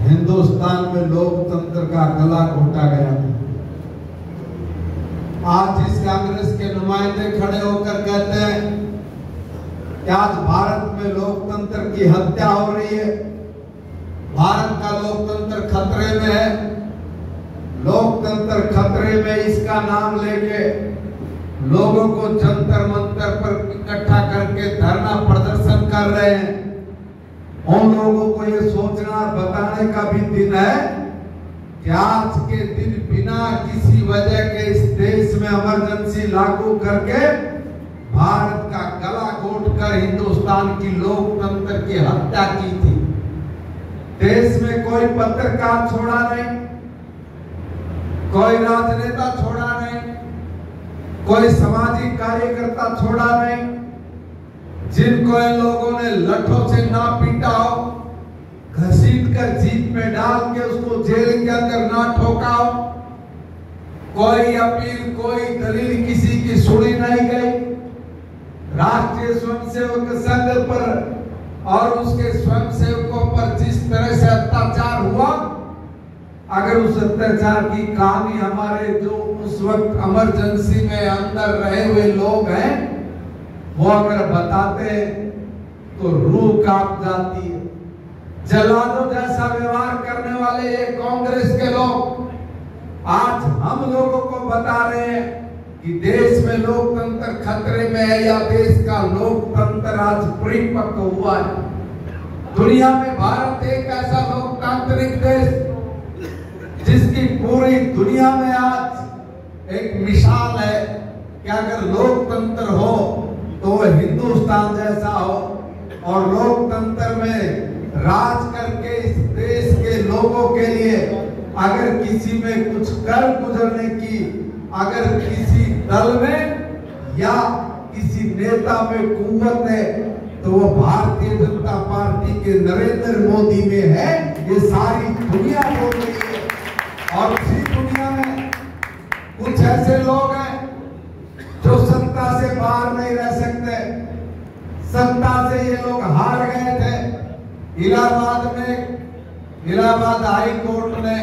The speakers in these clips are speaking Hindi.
हिंदुस्तान में लोकतंत्र का गला घोटा गया। आज जिस कांग्रेस के नुमाइंदे खड़े होकर कहते हैं कि आज भारत में लोकतंत्र की हत्या हो रही है, भारत का लोकतंत्र खतरे में है, लोकतंत्र खतरे में, इसका नाम लेके लोगों को जंतर मंतर पर इकट्ठा करके धरना प्रदर्शन कर रहे हैं। उन लोगों को ये सोचना बताने का भी दिन है कि आज के दिन बिना किसी वजह के इस देश में इमरजेंसी लागू करके भारत का गला घोटकर हिंदुस्तान की लोकतंत्र की हत्या की थी। देश में कोई पत्रकार छोड़ा नहीं, कोई राजनेता छोड़ा नहीं, कोई सामाजिक कार्यकर्ता छोड़ा नहीं, जिनको इन लोगों ने लठों से ना पीटा हो, घसीट कर जीप में डाल के उसको जेल के अंदर ना ठोका हो, कोई अपील, कोई दलील किसी की सुनी नहीं गई। राष्ट्रीय स्वयंसेवक संघ पर और उसके स्वयंसेवकों पर जिस तरह से अत्याचार हुआ, अगर उस अत्याचार की कहानी हमारे जो उस वक्त इमरजेंसी में अंदर रहे हुए लोग हैं वो अगर बताते तो रूह कांप जाती है। जलादों जैसा व्यवहार करने वाले ये कांग्रेस के लोग आज हम लोगों को बता रहे हैं कि देश में लोकतंत्र खतरे में है या देश का लोकतंत्र आज परिपक्व हुआ है। दुनिया में भारत एक ऐसा लोकतांत्रिक देश जिसकी पूरी दुनिया में आज एक मिसाल है कि अगर लोकतंत्र हो तो वह हिंदुस्तान जैसा हो, और लोकतंत्र में राज करके इस देश के लोगों के लिए अगर किसी में कुछ कर गुजरने की, अगर किसी दल में या किसी नेता में कुव्वत है तो वो भारतीय जनता पार्टी के नरेंद्र मोदी में है। ये सारी दुनिया बोल रही है। और उसी दुनिया में कुछ ऐसे लोग हैं जो सत्ता से बाहर नहीं रह सकते। सत्ता से ये लोग हार गए थे। इलाहाबाद हाई कोर्ट ने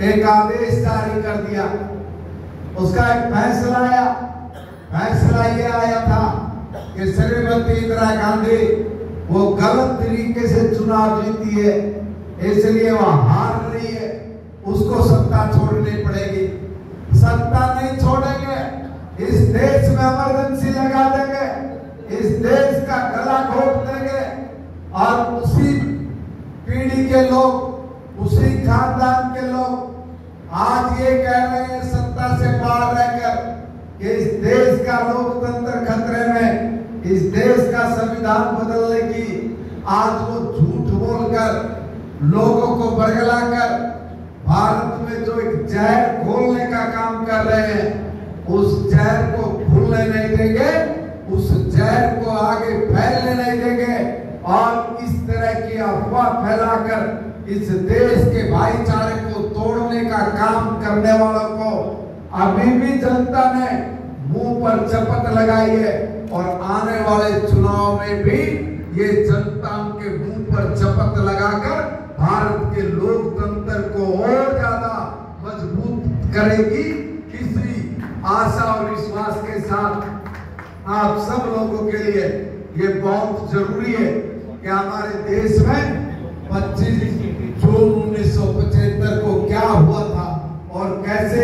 एक आदेश जारी कर दिया। उसका एक फैसला आया। फैसला ये आया था कि श्रीमती इंदिरा गांधी वो गलत तरीके से चुनाव जीती है, इसलिए वो हार रही है, उसको सत्ता छोड़नी पड़ेगी। सत्ता नहीं छोड़ेंगे, इस देश में इमरजेंसी लगा देंगे, इस देश का गला घोट देंगे। और उसी पीढ़ी के लोग, उसी खानदान के लोग आज ये कह रहे हैं सत्ता से बाहर रहकर कि इस देश का लोकतंत्र खतरे में, इस देश का संविधान बदलने की आज वो झूठ बोलकर लोगों को बरगलाकर भारत में जो एक जहर घोलने का काम कर रहे हैं, उस जहर को भूलने नहीं देंगे, उस जहर को आगे फैलने नहीं देंगे। और इस तरह की अफवाह फैलाकर इस देश के भाईचारे को तोड़ने का काम करने वालों को अभी भी जनता ने मुंह पर चपत लगाई है, और आने वाले चुनाव में भी ये जनता उनके मुंह पर चपत लगाकर भारत के लोकतंत्र को और ज्यादा मजबूत करेगी। इसी आशा और विश्वास के साथ आप सब लोगों के लिए ये बहुत जरूरी है कि हमारे देश में 25 जून 1975 को क्या हुआ था और कैसे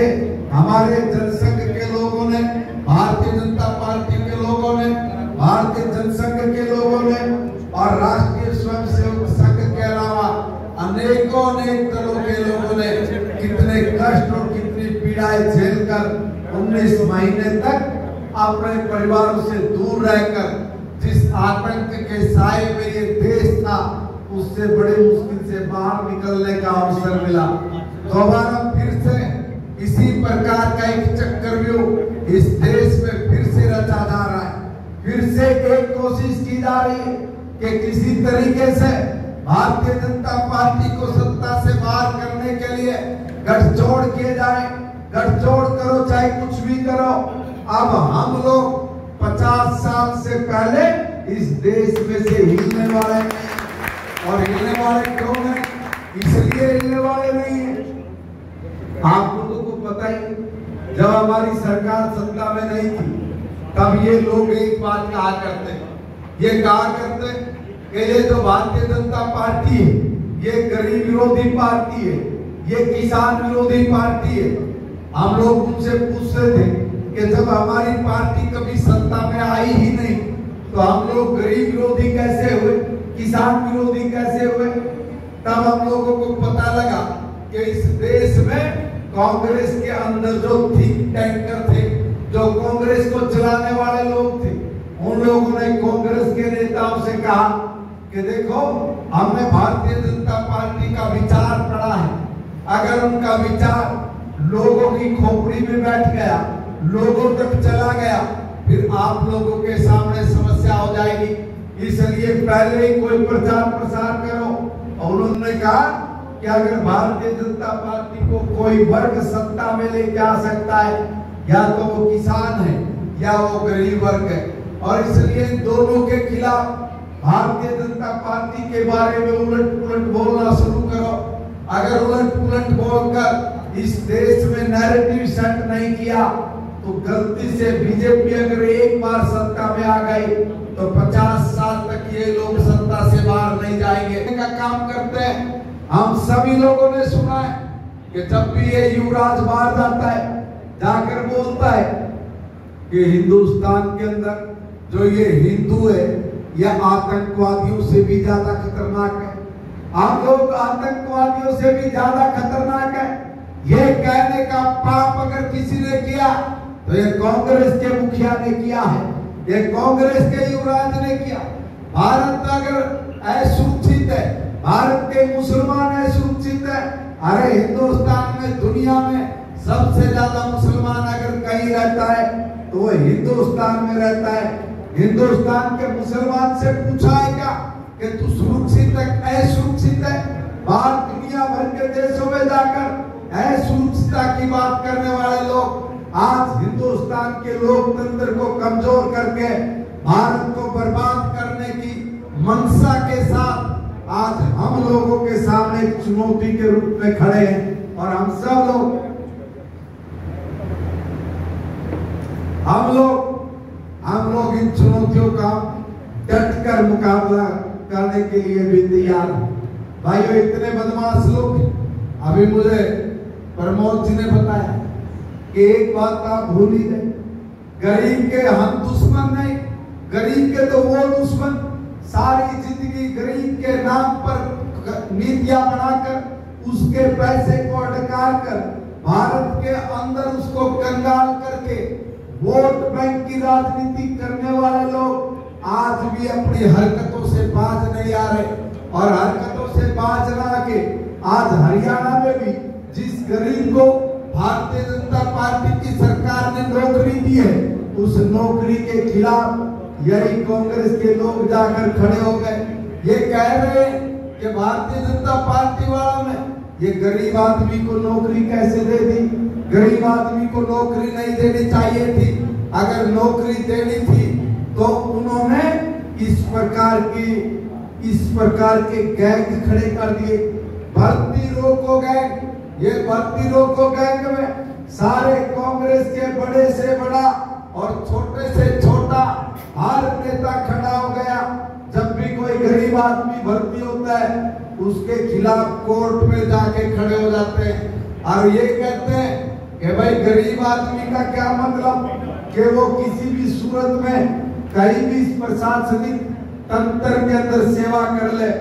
हमारे जनसंघ के लोगों ने, भारतीय जनता पार्टी के लोगों ने, भारतीय जनसंघ के लोगों ने और राष्ट्रीय स्वयंसेवक संघ के अलावा अनेकों दलों के लोगों ने कितने कष्ट और कितनी पीड़ाएं झेलकर 19 महीने तक अपने परिवारों से दूर रहकर जिस आतंक के साए में ये देश था, उससे बड़े मुश्किल से बाहर निकलने का अवसर मिला। दोबारा फिर से इसी प्रकार का एक चक्रव्यूह इस देश में फिर से रचा जा रहा है। फिर से एक कोशिश की जा रही है कि किसी तरीके से भारतीय जनता पार्टी को सत्ता से बाहर करने के लिए गठजोड़ किए जाए। गठजोड़ करो चाहे कुछ भी करो, अब हम लोग 50 साल से पहले इस देश में से हिलने वाले नहीं। और हिलने वाले क्यों हैं? इसलिए हिलने वाले नहीं है। आप लोगों को पता ही, जब हमारी सरकार सत्ता में नहीं थी तब ये लोग एक बात कहा करते, ये कहा करते कि ये जो भारतीय जनता पार्टी है ये गरीब विरोधी पार्टी है, ये किसान विरोधी पार्टी है। हम लोग उनसे पूछते थे कि जब हमारी पार्टी कभी सत्ता में आई ही नहीं तो हम लोग गरीब विरोधी कैसे हुए, किसान विरोधी कैसे हुए? तब हम लोगों को पता लगा कि इस देश में कांग्रेस के अंदर जो थिंक टैंकर थे, जो कांग्रेस को चलाने वाले लोग थे, उन लोगों ने कांग्रेस के नेताओं से कहा कि देखो हमने भारतीय जनता पार्टी का विचार पढ़ा है, अगर उनका विचार लोगों की खोपड़ी में बैठ गया, लोगों तक चला गया, फिर आप लोगों के सामने समस्या हो जाएगी, इसलिए पहले ही कोई प्रचार प्रसार करो। और उन्होंने कहा कि अगर भारतीय जनता पार्टी को कोई वर्ग सत्ता में लेके आ सकता है, या तो वो किसान है या वो गरीब वर्ग है, और इसलिए इन दोनों के खिलाफ भारतीय जनता पार्टी के बारे में उलट पुलट बोलना शुरू करो। अगर उलट पुलट बोलकर इस देश में नैरेटिव सेट नहीं किया तो गलती से बीजेपी अगर एक बार सत्ता में आ गई तो 50 साल तक ये लोग सत्ता से बाहर नहीं जाएंगे का काम करते हैं। हम सभी लोगों ने सुना है कि जब भी ये युवराज बाहर जाता है जाकर बोलता है कि हिंदुस्तान के अंदर जो ये हिंदू है यह आतंकवादियों से भी ज्यादा खतरनाक है, हम लोग आतंकवादियों से भी ज्यादा खतरनाक है। ये कहने का पाप अगर किसी ने किया तो ये कांग्रेस के मुखिया ने किया है, ये कांग्रेस के युवराज ने किया। भारत अगर असुरक्षित है, भारत के मुसलमान असुरक्षित है, अरे हिंदुस्तान में दुनिया में सबसे ज्यादा मुसलमान अगर कहीं रहता है तो वो हिंदुस्तान में रहता है। हिंदुस्तान के मुसलमान से पूछा है क्या कि तू सुरक्षित है असुरक्षित है? बाहर दुनिया भर के देशों में जाकर असुरक्षितता की बात करने वाले लोग आज हिंदुस्तान के लोकतंत्र को कमजोर करके भारत को बर्बाद करने की मंशा के साथ आज हम लोगों के सामने चुनौती के रूप में खड़े हैं। और हम लोग इन चुनौतियों का डट कर मुकाबला करने के लिए भी तैयार हैं। भाइयों, इतने बदमाश लोग, अभी मुझे प्रमोद जी ने बताया कि एक बात आप भूल ही गए, गरीब के हम दुश्मन नहीं, गरीब के तो वो दुश्मन सारी जिंदगी गरीब के नाम पर नीतियां बनाकर उसके पैसे को अटका कर भारत के अंदर उसको कंगाल करके वोट बैंक की राजनीति करने वाले लोग आज भी अपनी हरकतों से बाज नहीं आ रहे। और हरकतों से बाज ना आके आज हरियाणा में भी जिस गरीब को भारतीय जनता पार्टी की सरकार ने नौकरी दी है उस नौकरी के खिलाफ यही कांग्रेस के लोग जाकर खड़े हो गए। ये कह रहे हैं कि भारतीय जनता पार्टी वालों ने ये गरीब आदमी को नौकरी कैसे दे दी? गरीब आदमी को नौकरी नहीं देनी चाहिए थी, अगर नौकरी देनी थी तो उन्होंने इस प्रकार के गैंग खड़े कर दिए। भर्ती रोको गैंग, ये भर्ती रोको गैंग में सारे कांग्रेस के बड़े से बड़ा और छोटे से छोटा हर नेता खड़ा हो गया। जब भी कोई गरीब आदमी भर्ती होता है उसके खिलाफ कोर्ट में जाके खड़े हो जाते हैं और ये कहते हैं कि भाई गरीब आदमी का क्या मतलब कि वो किसी भी सूरत में कहीं भी प्रशासनिक तंत्र के अंदर सेवा कर ले,